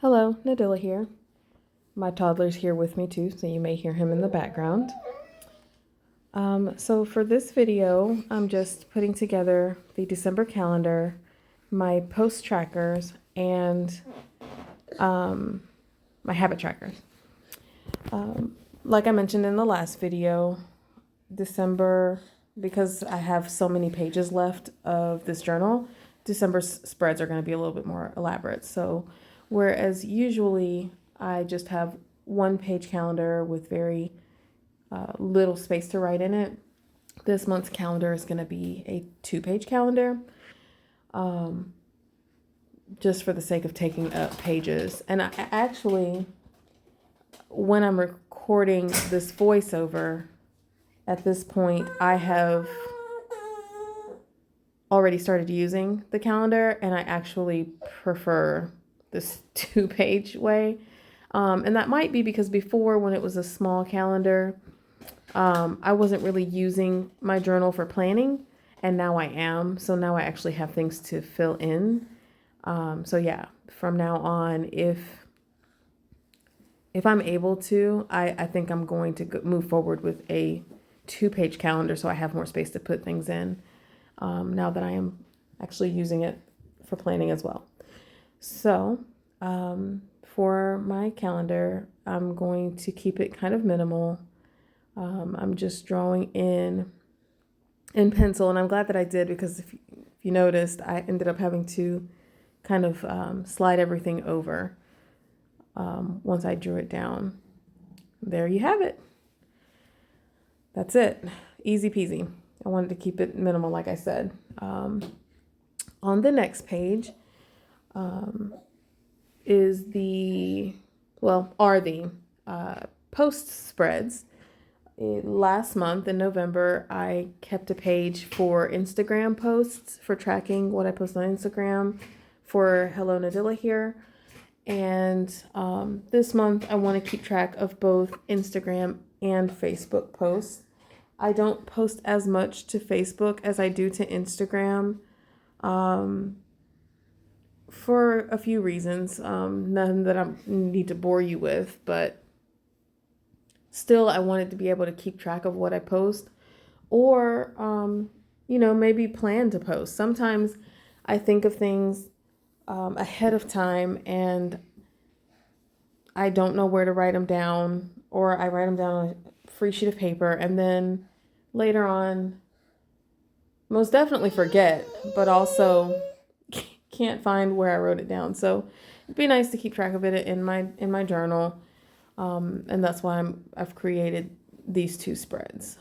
Hello, Nadilla here. My toddler's here with me too, so you may hear him in the background. So for this video, I'm just putting together the December calendar, my post trackers, and my habit trackers. Like I mentioned in the last video, December, because I have so many pages left of this journal, December's spreads are going to be a little bit more elaborate. So whereas usually I just have one page calendar with very little space to write in it, this month's calendar is going to be a 2-page calendar, just for the sake of taking up pages. And I actually, when I'm recording this voiceover, at this point, I have already started using the calendar, and I actually prefer this 2-page way. And that might be because before, when it was a small calendar, I wasn't really using my journal for planning, and now I am. So now I actually have things to fill in. So yeah, from now on, if I'm able to, I think I'm going to move forward with a 2-page calendar so I have more space to put things in, now that I am actually using it for planning as well. So for my calendar, I'm going to keep it kind of minimal. I'm just drawing in pencil, and I'm glad that I did, because if you noticed, I ended up having to kind of slide everything over once I drew it down. There you have it. That's it. Easy peasy. I wanted to keep it minimal, like I said. On the next page are the post spreads. Last month in November, I kept a page for Instagram posts, for tracking what I post on Instagram for Hello Nadilla here. And this month, I want to keep track of both Instagram and Facebook posts. I don't post as much to Facebook as I do to Instagram, for a few reasons, none that I need to bore you with, but still, I wanted to be able to keep track of what I post, or, maybe plan to post. Sometimes I think of things ahead of time, and I don't know where to write them down, or I write them down on a free sheet of paper, and then later on, most definitely forget, but also can't find where I wrote it down. So it'd be nice to keep track of it in my journal. And that's why I've created these 2 spreads.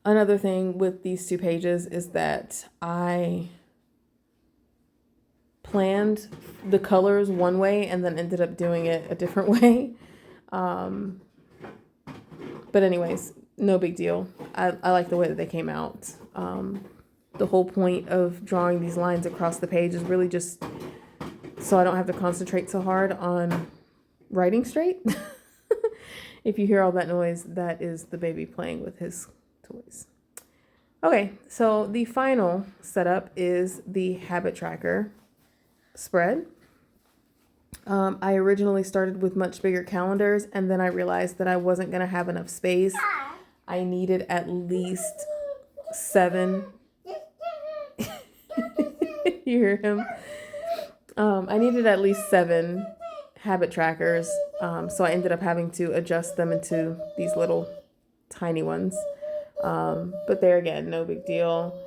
Another thing with these 2 pages is that I planned the colors one way and then ended up doing it a different way. But anyways, no big deal. I like the way that they came out. The whole point of drawing these lines across the page is really just so I don't have to concentrate so hard on writing straight. If you hear all that noise, that is the baby playing with his toys. Okay, so the final setup is the habit tracker spread. I originally started with much bigger calendars, and then I realized that I wasn't going to have enough space. I needed at least 7. You hear him? I needed at least 7 habit trackers, so I ended up having to adjust them into these little tiny ones. But there again, no big deal.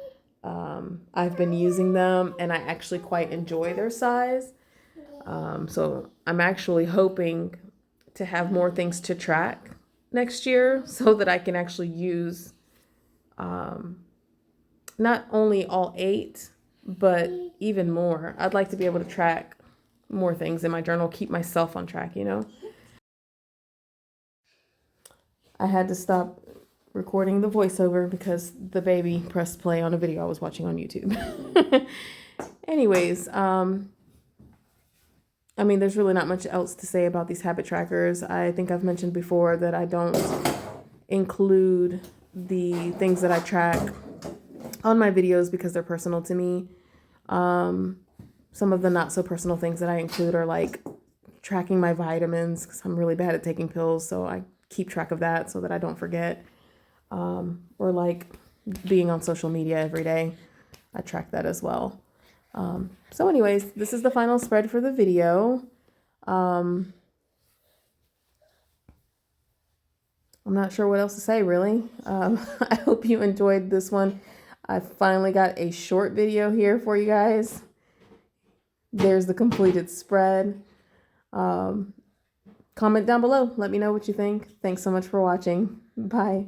I've been using them, and I actually quite enjoy their size. So I'm actually hoping to have more things to track next year, so that I can actually use not only all 8, but even more. I'd like to be able to track more things in my journal, keep myself on track, I had to stop recording the voiceover because the baby pressed play on a video I was watching on YouTube. Anyways, there's really not much else to say about these habit trackers. I think I've mentioned before that I don't include the things that I track on my videos because they're personal to me. Some of the not so personal things that I include are like tracking my vitamins, because I'm really bad at taking pills, so I keep track of that so that I don't forget. Or like being on social media every day. I track that as well. So anyways, this is the final spread for the video. I'm not sure what else to say, really. I hope you enjoyed this one. I finally got a short video here for you guys. There's the completed spread. Comment down below. Let me know what you think. Thanks so much for watching. Bye.